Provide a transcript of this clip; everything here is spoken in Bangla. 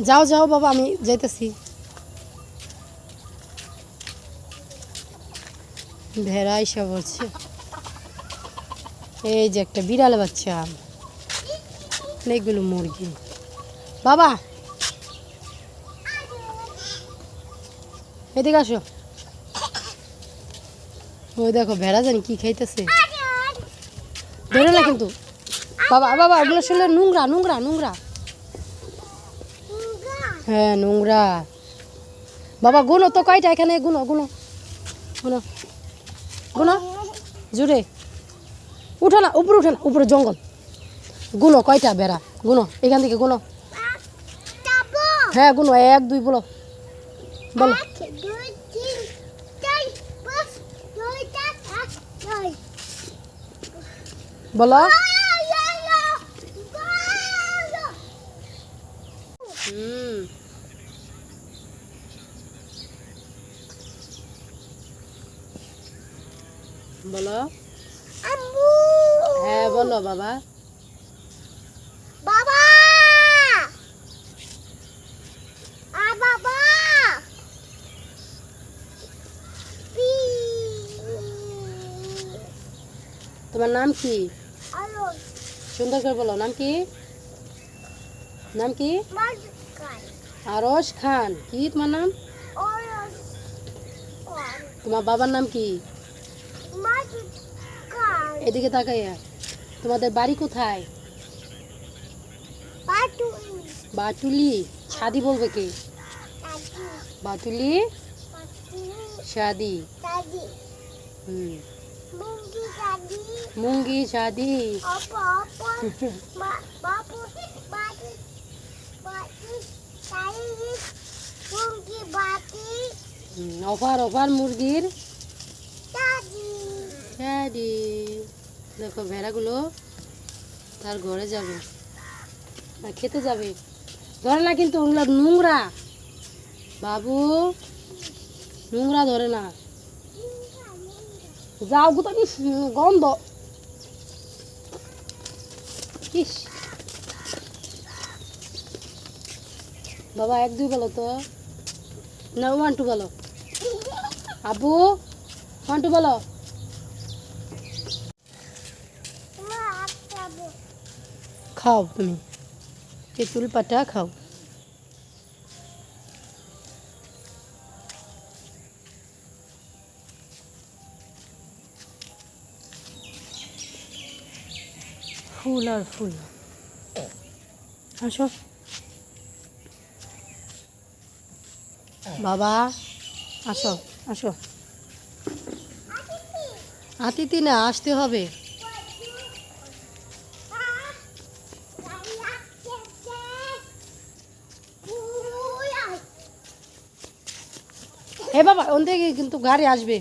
যাও যাও বাবা, আমি যাইতেছি। ভেড়া এসে বলছে, এই যে একটা বিড়াল বাচ্চা, অনেকগুলো মুরগি। বাবা এদিকে আসো। ওই দেখো ভেড়া জানি কি খাইতেছে, ধরে না কিন্তু। বাবা বাবা ওগুলো শুনলে নোংরা নোংরা নোংরা। হ্যাঁ নোংরা। বাবা গুনো তো কয়টা এখানে, গুনো গুনো গুনো গুনো জুড়ে। উঠো না, উপরে উঠে না, উপরে জঙ্গল। গুনো কয়টা বেড়া, গুনো এখান থেকে গুনো। হ্যাঁ গুনো, 1 2 বলো বলো। বলো। বলো। হ্যাঁ বলো বাবা। বাবা বাবা তোমার নাম কি? সুন্দর করে বলো, নাম কি? নাম কি? আরশ খান। কি তোমার নাম? তোমার বাবার নাম কি? এদিকে তাকাইয়া। তোমাদের বাড়ি কোথায়? বাটুলি। শাদি বলবে কে? বাটুলি শাদি। মুঙ্গি শাদি। অফার অফার মুরগির শাদি। দেখো ভেড়াগুলো তার ঘরে যাবে, খেতে যাবে। ধরে না কিন্তু, ওগুলো নোংরা বাবু, নোংরা ধরে না। যাও গুতো, গন্ধ। ইস বাবা 1 2 বলো তো, না 1 2 বলো। আবু 1 2 বলো। খাও তুমি তেঁতুল পাতা খাও। ফুল আর ফুল। আসো বাবা, আসো আসো। আতিথি না, আসতে হবে। এ বাবা ওন থেকে কিন্তু গাড়ি আসবে।